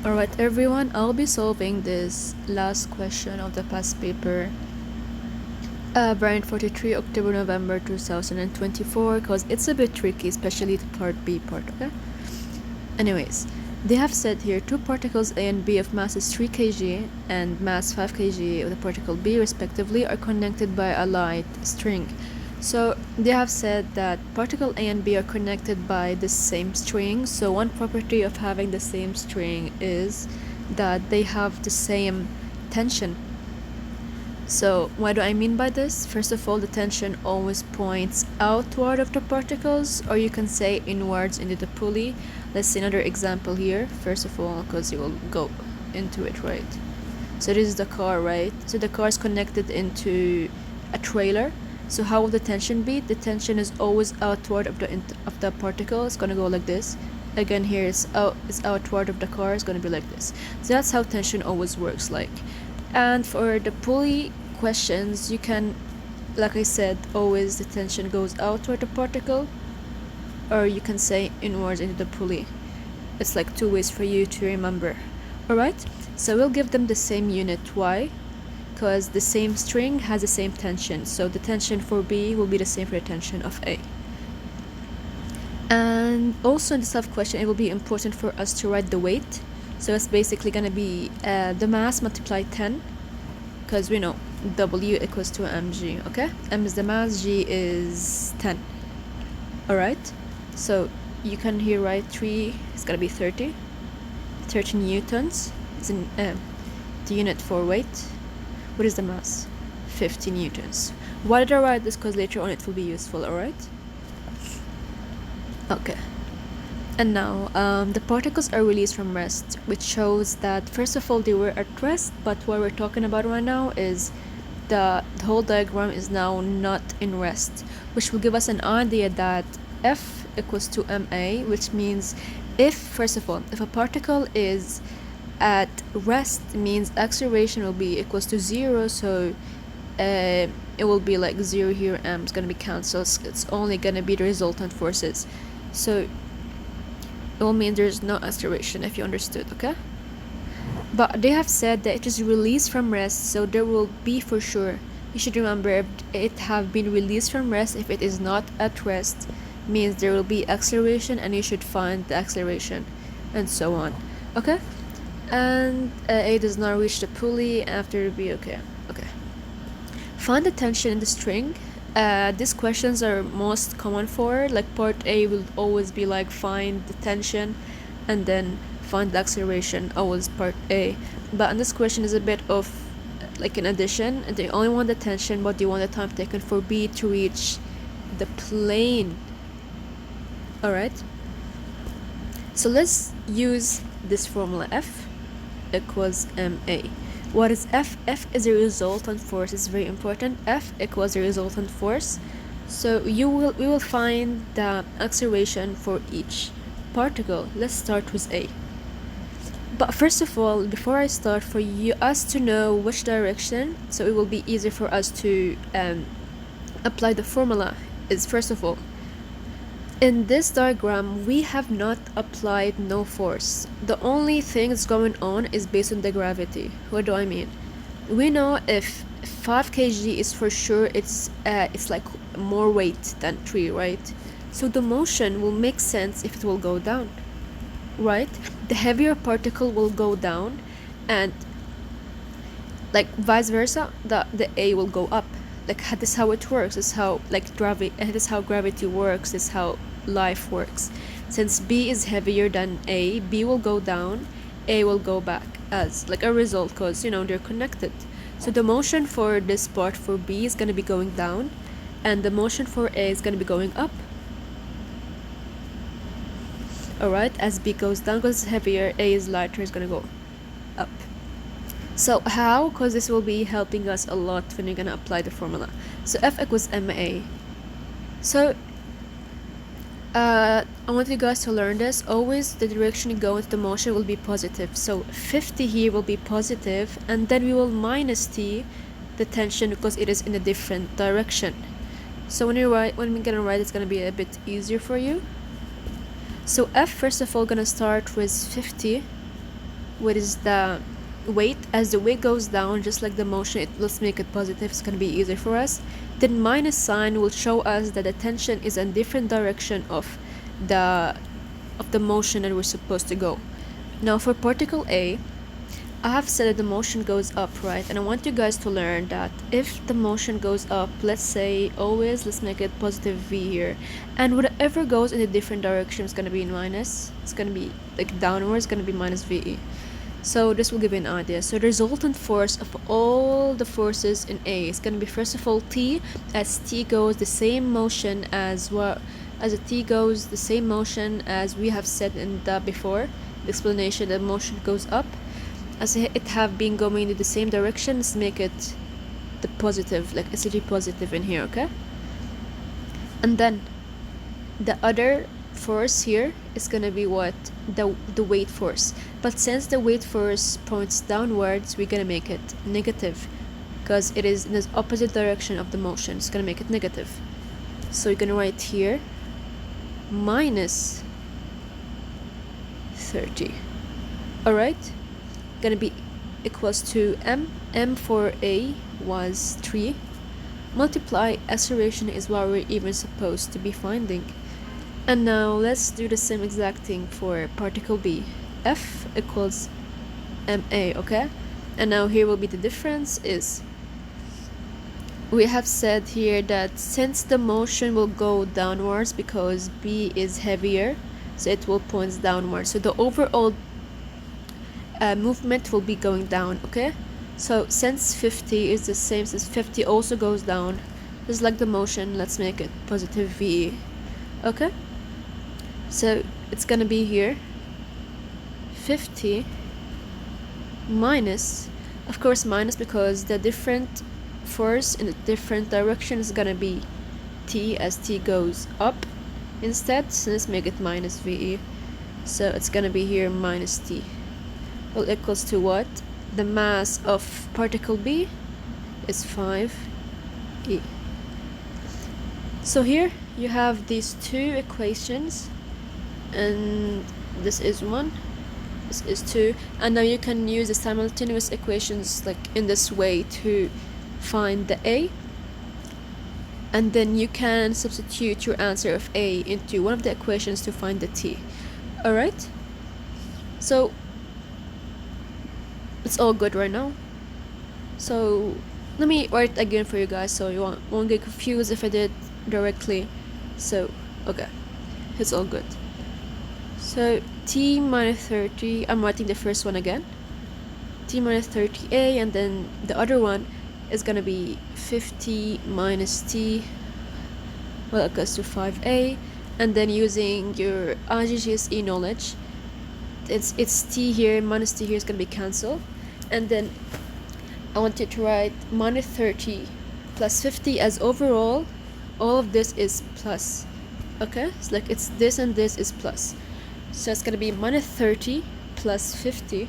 Alright everyone, I'll be solving this last question of the past paper, variant 43, October, November 2024, because it's a bit tricky, especially the part B part, okay? Anyways, they have said here two particles A and B of masses 3 kg and mass 5 kg of the particle B respectively are connected by a light string. So they have said that particle A and B are connected by the same string. So one property of having the same string is that they have the same tension. So what do I mean by this? First of all, the tension always points outward of the particles, or you can say inwards into the pulley. Let's see another example here, first of all, because you will go into it, right? So this is the car, right? So the car is connected into a trailer. So how will the tension be? The tension is always outward of the particle. It's gonna go like this. Again, here it's outward of the car. It's gonna be like this. So that's how tension always works like. And for the pulley questions, you can, like I said, always the tension goes outward the particle, or you can say inwards into the pulley. It's like two ways for you to remember. Alright, so we'll give them the same unit. Why? Because the same string has the same tension, so the tension for B will be the same for the tension of A. And also in the self-question, it will be important for us to write the weight. So it's basically going to be the mass multiplied 10, because we know W equals to mg, okay? M is the mass, G is 10. Alright, so you can here write 3, it's going to be 30 newtons. It's in, the unit for weight. What is the mass? 50 newtons. Why did I write this? Because later on it will be useful, alright? Okay. And now, the particles are released from rest, which shows that, first of all, they were at rest, but what we're talking about right now is the whole diagram is now not in rest, which will give us an idea that F equals to ma, which means first of all, if a particle is at rest, means acceleration will be equals to 0, so it will be like 0 here, m is going to be cancelled, it's only going to be the resultant forces. So it will mean there's no acceleration, if you understood, okay? But they have said that it is released from rest, so there will be, for sure, you should remember, if it have been released from rest, if it is not at rest, means there will be acceleration, and you should find the acceleration, and so on, okay? And A does not reach the pulley after B, okay. Find the tension in the string. These questions are most common for, like part A will always be like find the tension and then find the acceleration, always part A. But in this question is a bit of like an addition, and they only want the tension, but they want the time taken for B to reach the plane. Alright, so let's use this formula. F equals ma. What is F? F is a resultant force. It's very important. F equals a resultant force. So we will find the acceleration for each particle. Let's start with A. But first of all, before I start, for us to know which direction, so it will be easier for us to apply the formula, is first of all, in this diagram, we have not applied no force. The only thing that's going on is based on the gravity. What do I mean? We know if 5 kg is for sure, it's like more weight than 3, right? So the motion will make sense if it will go down, right? The heavier particle will go down, and like vice versa, the A will go up. Like this is how it works. This is how this is how gravity works. This is how life works. Since B is heavier than A, B will go down, A will go back as like a result, because you know they're connected. So the motion for this part for B is going to be going down, and the motion for A is going to be going up. Alright, as B goes down, because it's heavier, A is lighter, is going to go up. So how? Because this will be helping us a lot when you're going to apply the formula. So F equals ma. So I want you guys to learn this. Always the direction you go into the motion will be positive. So 50 here will be positive, and then we will minus T, the tension, because it is in a different direction. So when we're gonna write, it's gonna be a bit easier for you. So F, first of all, gonna start with 50 what is the weight. As the weight goes down, just like the motion, let's make it positive, it's gonna be easier for us. Then minus sign will show us that the tension is in different direction the of the motion that we're supposed to go. Now for particle A, I have said that the motion goes up, right? And I want you guys to learn that if the motion goes up, let's say always, let's make it positive V here, and whatever goes in a different direction is going to be minus, it's going to be like downwards, going to be minus VE. So this will give you an idea. So the resultant force of all the forces in A is going to be, first of all, T, as T goes the same motion as what, as a T goes the same motion as we have said in the before the explanation, the motion goes up. As it have been going in the same direction, let's make it the positive, like SG positive in here, okay? And then the other force here is gonna be what? The weight force. But since the weight force points downwards, we're gonna make it negative because it is in the opposite direction of the motion. It's gonna make it negative. So you're gonna write here minus 30. Alright? Gonna be equals to m for A was 3, multiply acceleration is what we're even supposed to be finding. And now let's do the same exact thing for particle B. F equals ma, okay? And now here will be the difference is, we have said here that since the motion will go downwards because B is heavier, so it will point downwards, so the overall movement will be going down, okay? So since 50 is the same, since 50 also goes down, just like the motion, let's make it positive V, okay? So it's gonna be here 50 minus, of course minus because the different force in the different direction is gonna be T as T goes up instead, so let's make it minus VE. So it's gonna be here minus T will equals to what? The mass of particle B is 5e. So here you have these two equations, and this is 1, this is 2, and now you can use the simultaneous equations like in this way to find the A, and then you can substitute your answer of A into one of the equations to find the T. Alright? So it's all good right now. So let me write again for you guys so you won't get confused if I did directly. So okay, it's all good. So T minus 30, I'm writing the first one again, T minus 30A, and then the other one is gonna be 50 minus T, well, equals to 5A, and then using your IGCSE knowledge, it's T here minus T here is gonna be cancelled, and then I want you to write minus 30 plus 50 as overall all of this is plus, okay? It's like it's this and this is plus, so it's gonna be minus 30 plus 50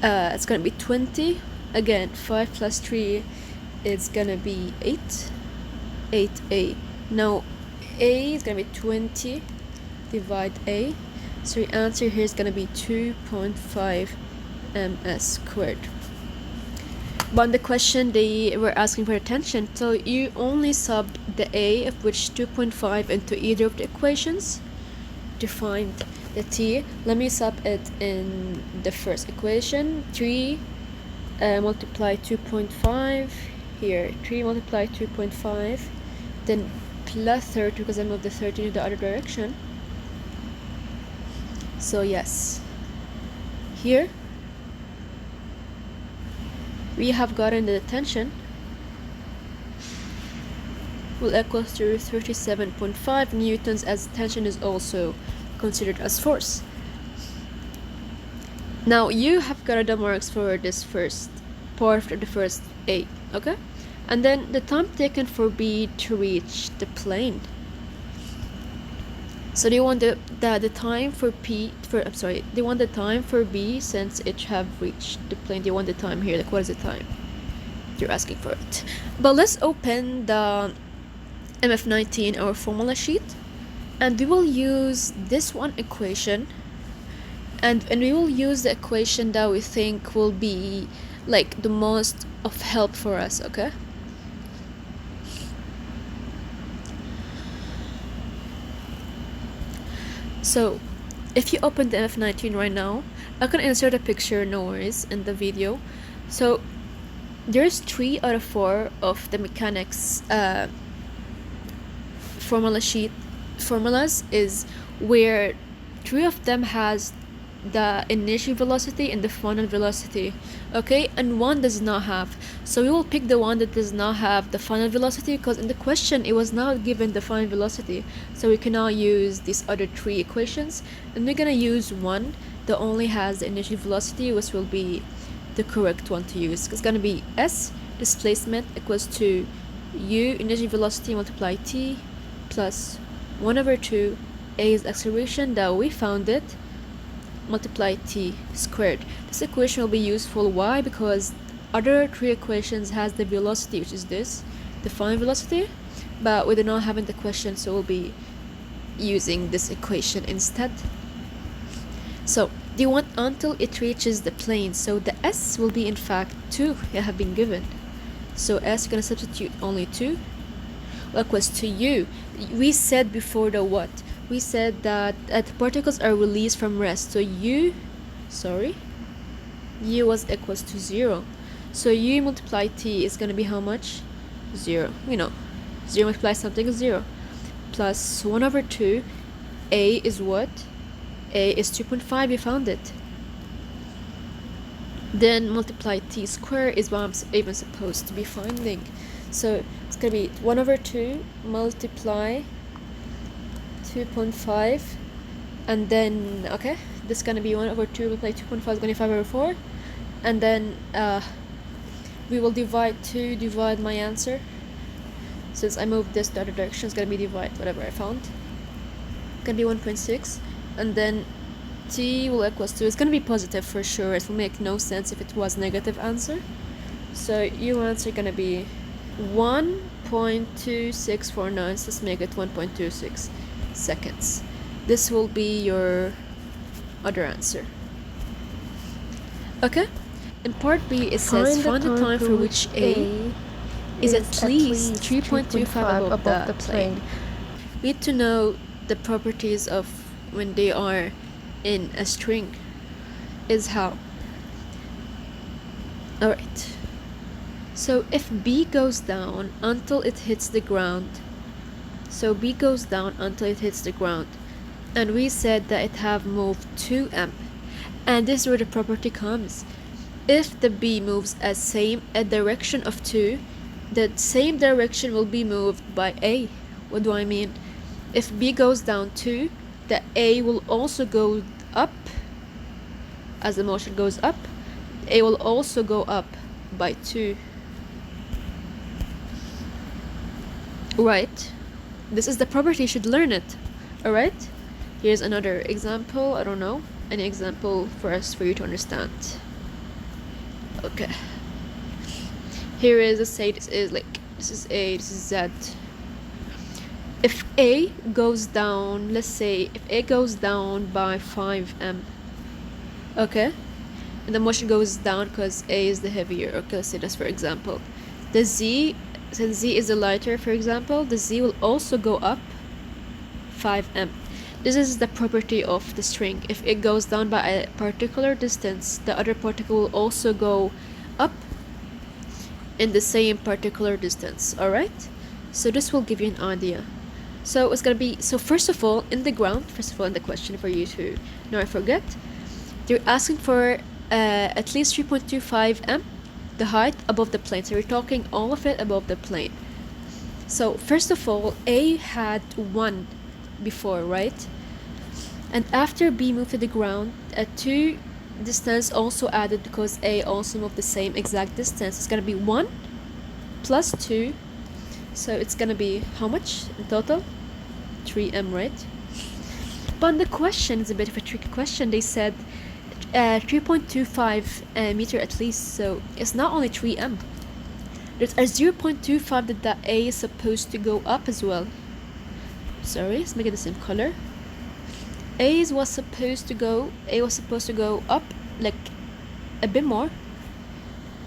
it's gonna be 20, again 5 plus 3 is gonna be 8A. Now A is gonna be 20 divide A, so your answer here is gonna be 2.5 ms squared. But on the question they were asking for attention, so you only sub the A of which 2.5 into either of the equations to find the T. Let me sub it in the first equation, 3 multiply 2.5 here, 3 multiply 2.5, then plus 30 because I moved the 30 in the other direction. So yes, here we have gotten the tension will equal to 37.5 newtons, as tension is also considered as force. Now you have got the marks for this first part of the first A, okay? And then the time taken for B to reach the plane. So they want the time for they want the time for B since it have reached the plane. They want the time here, like what is the time? You're asking for it. But let's open the MF19, our formula sheet. And we will use this one equation, and we will use the equation that we think will be like the most of help for us, okay? So if you open the F19 right now, I can insert a picture, no worries, in the video. So there's 3 out of 4 of the mechanics formula sheet formulas is where 3 of them has the initial velocity and the final velocity, okay, and 1 does not have. So we will pick the one that does not have the final velocity, because in the question it was not given the final velocity, so we cannot use these other 3 equations, and we're gonna use one that only has the initial velocity, which will be the correct one to use. It's gonna be s displacement equals to u initial velocity multiply t plus 1/2 a is acceleration that we found it multiply t squared. This equation will be useful. Why? Because other 3 equations has the velocity, which is this, the final velocity, but we do not have in the question, so we'll be using this equation instead. So they want until it reaches the plane, so the s will be in fact 2, it have been given. So s, you're gonna substitute only 2 equals to u. We said before the what? We said that particles are released from rest, so u was equals to 0. So u multiply t is gonna be how much? 0. 0 multiply something is 0. Plus 1/2. A is what? A is 2.5, we found it. Then multiply t squared is what I'm even supposed to be finding. So it's gonna be 1/2 multiply 2.5, and then okay, this is gonna be 1/2 multiply 2.5 is gonna be 5/4, and then we will divide my answer. Since I moved this the other direction, it's gonna be divide whatever I found. It's gonna be 1.6, and then t will equals to, it's gonna be positive for sure. It will make no sense if it was negative answer. So your answer gonna be 1.2649. So let's make it 1.26 seconds. This will be your other answer. Okay, in part B it says find the time for which A is at least 3.25 above the plane. We need to know the properties of when they are in a string. Is how. Alright, so if B goes down until it hits the ground, so B goes down until it hits the ground, and we said that it have moved 2m, and this is where the property comes. If the B moves a direction of 2, the same direction will be moved by A. What do I mean? If B goes down 2, the A will also go up. As the motion goes up, A will also go up by 2. Right? This is the property, you should learn it. Alright? Here's another example. I don't know, any example for you to understand. Okay. Here is, let's say this is A, this is Z. If A goes down, let's say if A goes down by 5m, okay, and the motion goes down because A is the heavier. Okay, let's say that's for example. The Z, since Z is the lighter, for example, the Z will also go up 5m. This is the property of the string. If it goes down by a particular distance, the other particle will also go up in the same particular distance. Alright? So this will give you an idea. So it's gonna be, so first of all in the question for you to not forget, they're asking for at least 3.25 m, the height above the plane. So we're talking all of it above the plane. So first of all, A had 1 before, right? And after B moved to the ground, a 2 distance also added because A also moved the same exact distance. It's gonna be 1 plus 2, so it's gonna be how much in total? 3m, right? But the question is a bit of a tricky question. They said 3.25 meter at least, so it's not only 3m. There's a 0.25 that the A is supposed to go up as well. sorry, let's make it the same color. A was supposed to go up like a bit more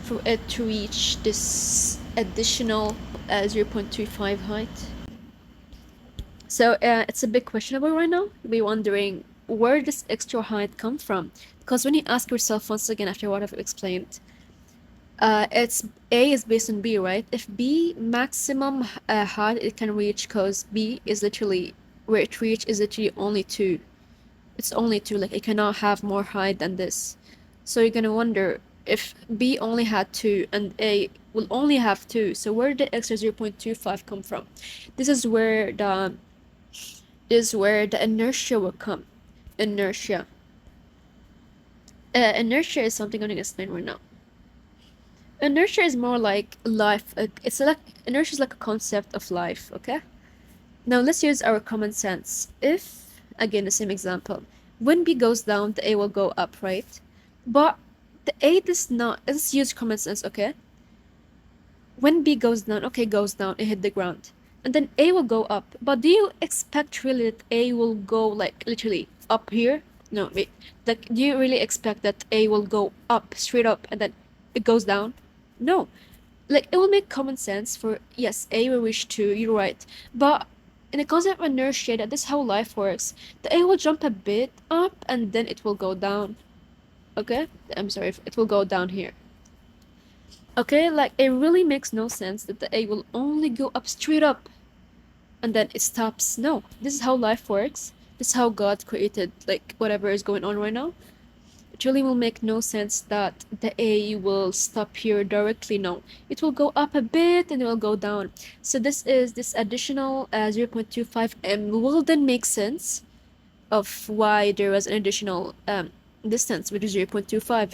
for it to reach this additional 0.25 height. So it's a bit questionable right now. We're wondering where this extra height come from, because when you ask yourself once again after what I've explained, it's A is based on B, right? If B maximum height it can reach, because B is literally where it reach is literally only 2. It's only 2, like it cannot have more height than this. So you're gonna wonder if B only had 2 and A will only have 2, so where did the extra 0.25 come from? This is where the inertia will come. Inertia. Inertia is something I'm gonna explain right now. Inertia is more like life. It's like inertia is like a concept of life. Okay. Now let's use our common sense. If again the same example, when B goes down, the A will go up, right? But the A does not. Let's use common sense. Okay. When B goes down, okay, goes down, it hit the ground, and then A will go up. But do you expect really that A will go like literally up here? No, wait. Like, do you really expect that A will go up, straight up, and then it goes down? No. Like, it will make common sense for, yes, A will reach 2, you're right. But in the concept of inertia, that is how life works. The A will jump a bit up, and then it will go down. Okay? I'm sorry, it will go down here. Okay, like, it really makes no sense that the A will only go up, straight up, and then it stops. No, this is how life works. This is how God created, like, whatever is going on right now. It really will make no sense that the A will stop here directly. No, it will go up a bit and it will go down. So this additional 0.25 m will then make sense of why there was an additional distance, which is 0.25.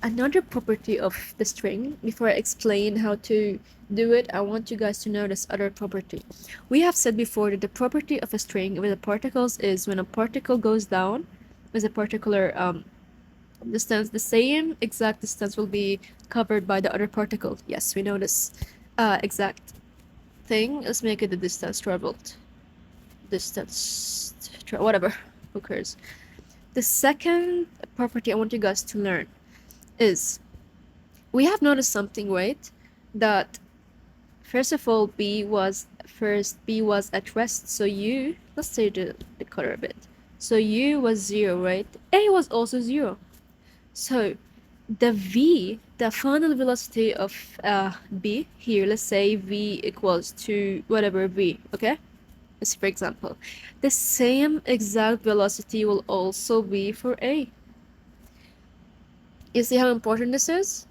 Another property of the string, before I explain how to do it, I want you guys to know this other property. We have said before that the property of a string with the particles is when a particle goes down with a particular distance, the same exact distance will be covered by the other particle. Yes, we know this exact thing. Let's make it the distance traveled. Whatever, who cares? The second property I want you guys to learn is, we have noticed something, right? That first of all, B was at rest. So U, let's say the color a bit. So U was 0, right? A was also 0. So the V, the final velocity of B here, let's say V equals to whatever V, okay? Let's, for example, the same exact velocity will also be for A. You see how important this is?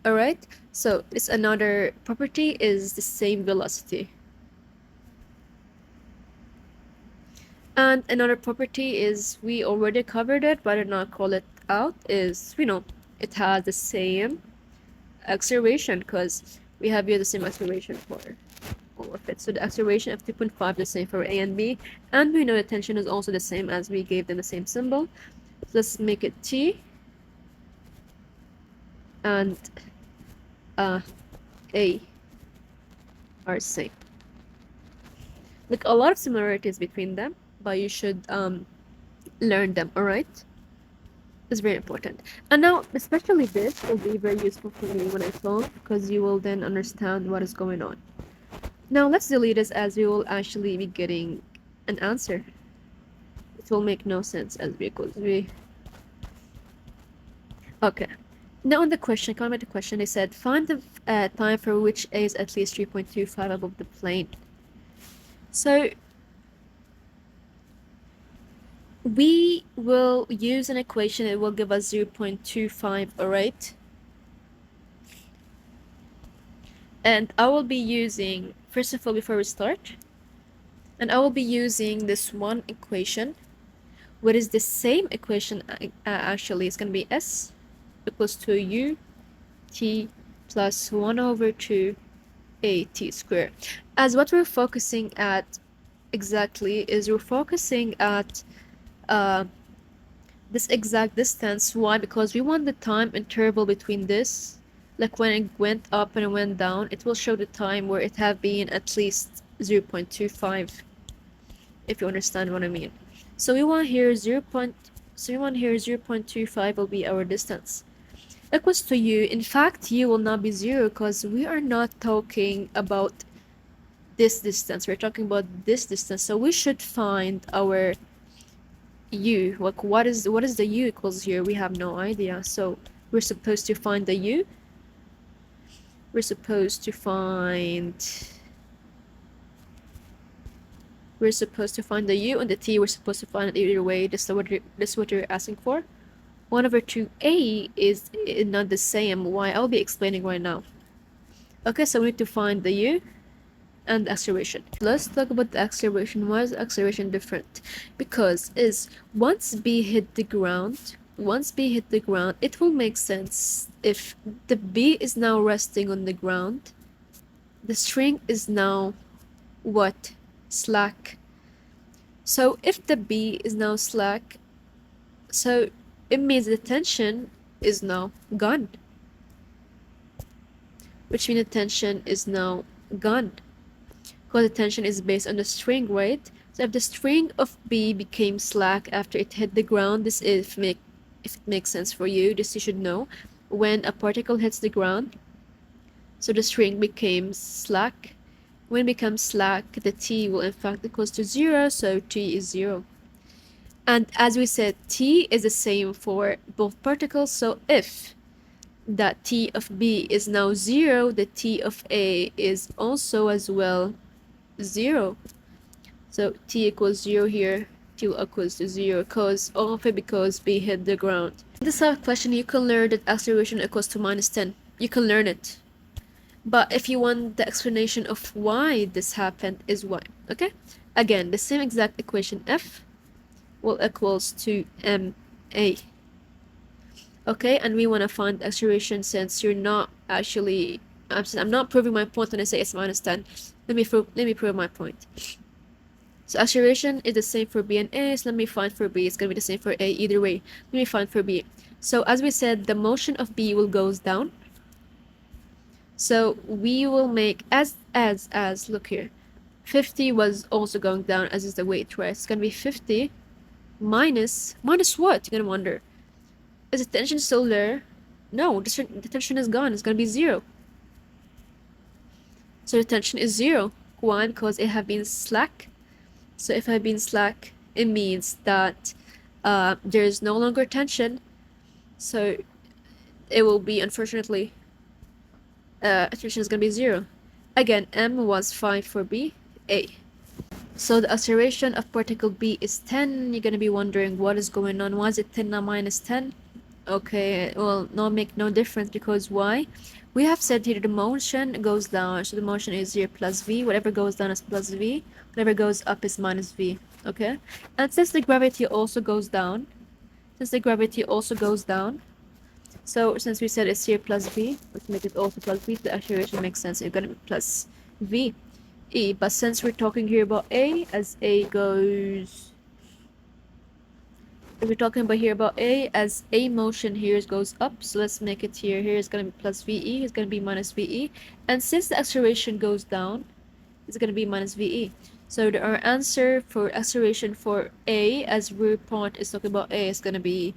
Alright, so it's another property is the same velocity. And another property is, we already covered it, but I did not call it out, is, we know it has the same acceleration, because we have here the same acceleration for all of it. So the acceleration of 2.5 is the same for A and B, and we know the tension is also the same as we gave them the same symbol. So let's make it T and A are same. Like, a lot of similarities between them, but you should learn them. All right, it's very important. And now especially this will be very useful for me when I solve, because you will then understand what is going on. Now let's delete this, as we will actually be getting an answer. It will make no sense as B equals V. Okay, now on the question, coming back to the question, they said find the time for which A is at least 3.25 above the plane. So we will use an equation that will give us 0.25, all right? And I will be using, first of all, before we start, and I will be using this one equation, what is the same equation, actually, it's going to be S equals to U T plus 1 over 2 A T squared. As what we're focusing at exactly is, we're focusing at this exact distance. Why? Because we want the time interval between this, like when it went up and it went down, it will show the time where it have been at least 0.25. if you understand what I mean. So we want here 0.25 will be our distance. Equals to u. In fact, u will not be 0 because we are not talking about this distance. We're talking about this distance. So we should find our u. Like what is the u equals here? We have no idea. So we're supposed to find the u. We're supposed to find the u and the t. We're supposed to find it either way. This is what you're asking for. 1/2a is not the same. Why? I'll be explaining right now. Okay, so we need to find the u and the acceleration. Let's talk about the acceleration. Why is the acceleration different? Because once b hit the ground, it will make sense if the b is now resting on the ground. The string is now what? Slack. So if the b is now slack, so it means the tension is now gone, which means the tension is now gone because the tension is based on the string, right? So if the string of b became slack after it hit the ground, this if it makes sense for you, this you should know. When a particle hits the ground, so the string becomes slack. When it becomes slack, the t will in fact equals to 0, so t is 0. And as we said, t is the same for both particles, so if that t of b is now 0, the t of a is also as well 0. So t equals 0 here, t equals to 0 because b hit the ground. In this question, you can learn that acceleration equals to -10. You can learn it. But if you want the explanation of why this happened is why, okay? Again, the same exact equation f will equals to ma. Okay, and we want to find acceleration since you're not actually, I'm not proving my point when I say it's -10. Let me prove my point. So acceleration is the same for b and a, so let me find for b. It's going to be the same for a either way. Let me find for b. So as we said, the motion of b will goes down. So we will make as look here, 50 was also going down, as is the weight, right? It's going to be 50 minus what? You're going to wonder. Is the tension still there? No, the tension is gone. It's going to be 0. So the tension is 0. Why? Because it have been slack. So if I've been slack, it means that there is no longer tension. So it will be, unfortunately, tension is going to be 0. Again, m was 5 for b, a. So the acceleration of particle b is 10. You're going to be wondering what is going on. Why is it 10 now minus 10? Okay, well, make no difference because why? We have said here the motion goes down, so the motion is 0 plus v. Whatever goes down is plus v. Whatever goes up is minus v. Okay? And since the gravity also goes down, so since we said it's here plus v, let's make it also plus v. The acceleration makes sense. It's gonna be plus v e. But since we're talking here about a, as a goes, if we're talking about here about a, as a motion here goes up, so let's make it here. Here is gonna be plus ve. It's gonna be minus ve. And since the acceleration goes down, it's gonna be minus ve. So our answer for acceleration for a, as we're point is talking about a, is gonna be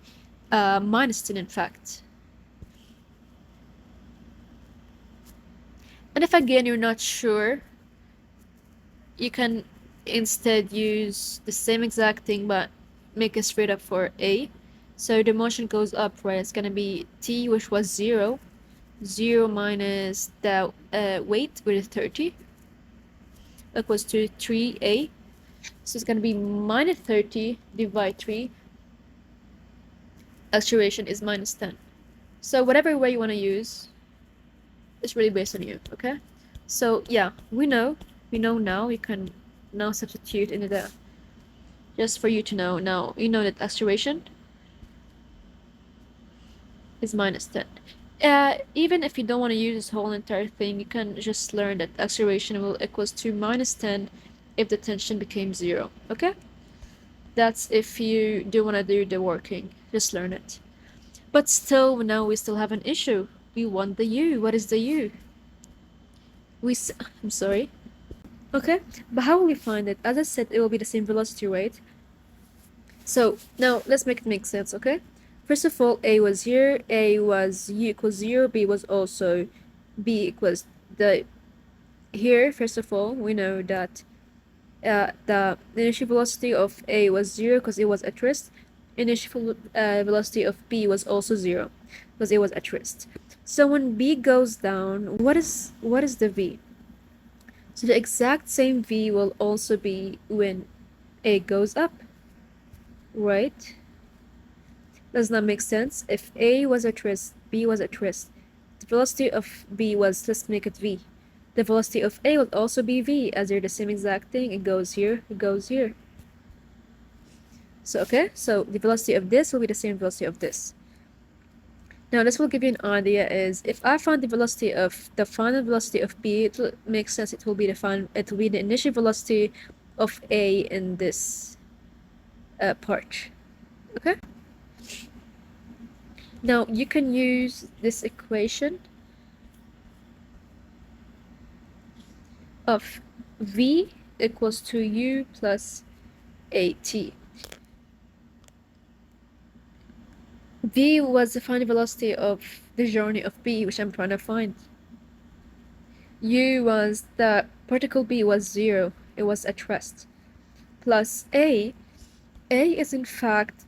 -10 in fact. And if again you're not sure, you can instead use the same exact thing but make it straight up for a. So the motion goes up, right? It's gonna be t, which was 0 minus the weight, which is 30, equals to 3a. So it's gonna be -30 divided 3. Acceleration is -10. So whatever way you want to use, it's really based on you, okay? So yeah, we know now. You can now substitute into the, just for you to know. Now you know that acceleration is -10. Even if you don't want to use this whole entire thing, you can just learn that acceleration will equals to -10 if the tension became 0, okay? That's if you do want to do the working, just learn it. But still, now we still have an issue. We want the u. What is the u? I'm sorry. Okay, but how will we find it? As I said, it will be the same velocity, right? So now let's make it make sense, okay? First of all, A was here, A was U equals 0, B was also B equals the here. First of all, we know that the initial velocity of A was 0 because it was at rest. Initial velocity of B was also 0 because it was at rest. So when B goes down, what is the V? So the exact same V will also be when A goes up, right? Does not make sense. If A was at rest, B was at rest, the velocity of B was, let's make it V. The velocity of A would also be V, as they're the same exact thing. It goes here, it goes here. So, okay, so the velocity of this will be the same velocity of this. Now, this will give you an idea is, if I find the velocity of the final velocity of B, it will make sense, it will be the initial velocity of A in this part, okay? Now, you can use this equation of V equals to U plus AT. V was the final velocity of the journey of B, which I'm trying to find. U was the particle B was 0, it was at rest. Plus A is in fact,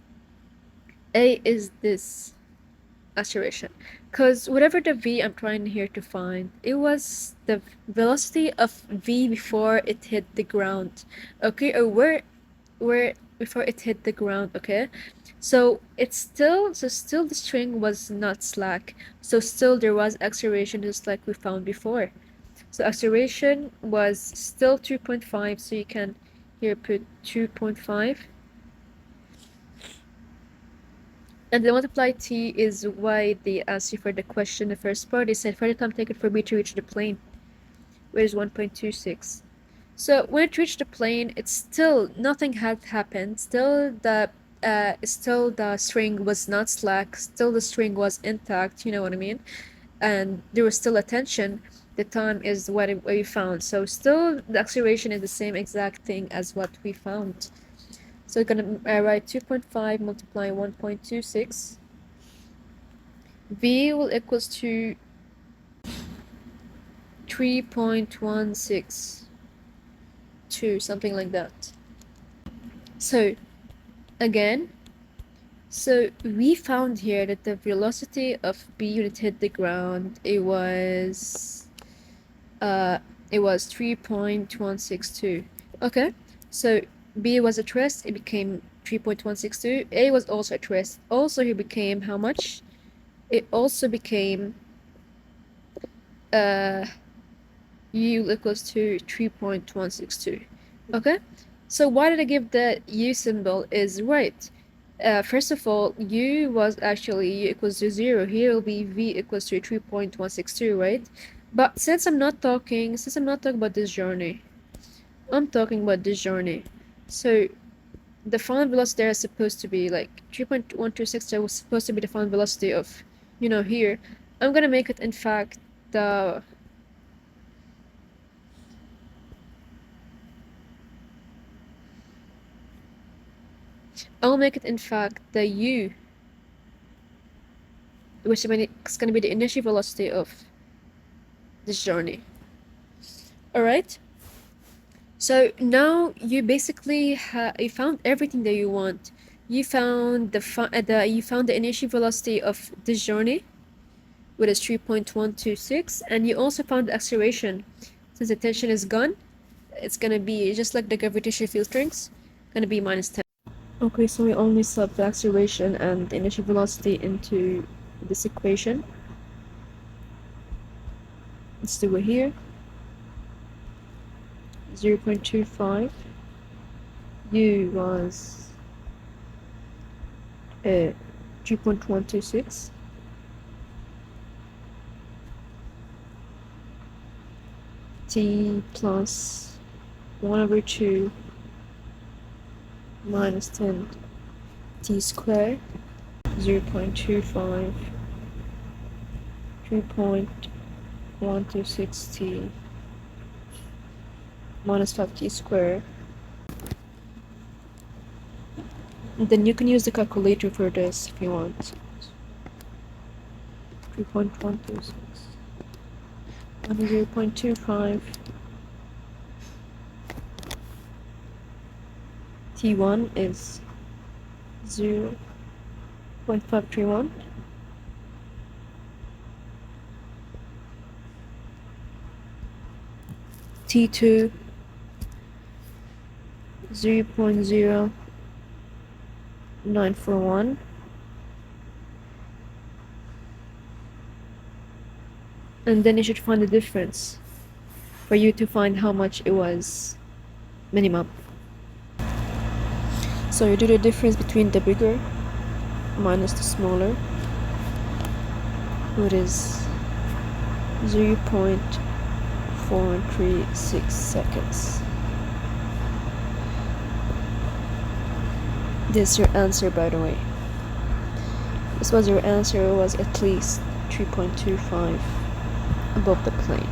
A is this acceleration. Because whatever the V I'm trying here to find, it was the velocity of V before it hit the ground. Okay, or where before it hit the ground, okay? So still the string was not slack. So still there was acceleration just like we found before. So acceleration was still 2.5, so you can here put 2.5. And the multiply t is why they asked you for the question, the first part. They said for the time taken for B to reach the plane, which is 1.26. So when it reached the plane, it's still nothing had happened. Still the string was not slack. Still the string was intact. You know what I mean? And there was still a tension. The time is what we found. So still the acceleration is the same exact thing as what we found. So we're gonna write 2.5 multiply 1.26. V will equals to 3.162, something like that. So again, so we found here that the velocity of B when it hit the ground, it was 3.162. Okay, so B was at rest, it became 3.162. A was also at rest. Also, it became how much? It also became U equals to 3.162. Okay, so why did I give the U symbol is right? First of all, U was actually U equals to 0. Here will be V equals to 3.162, right? But since I'm not talking about this journey, I'm talking about this journey. So the final velocity there is supposed to be like 3.126. That was supposed to be the final velocity of, here. I'm gonna make it in fact the I'll make it in fact the U, which is gonna be the initial velocity of this journey. Alright? So now you basically you found everything that you want. You found the initial velocity of this journey, which is 3.126, and you also found the acceleration. Since the tension is gone, it's gonna be just like the gravitational field strengths, gonna be minus 10. Okay, so we only sub the acceleration and the initial velocity into this equation. Let's do it here. 0.25. U was 3.126. T plus 1/2 minus 10 t squared, 0.25, 3.126t minus 5t squared. And then you can use the calculator for this if you want. 3.126 minus 0.25 t1 is 0.531. T2 0.0941. And then you should find the difference for you to find how much it was minimum. So you do the difference between the bigger minus the smaller, which is 0.436 seconds. This is your answer, by the way. This was your answer, was at least 3.25 above the plane.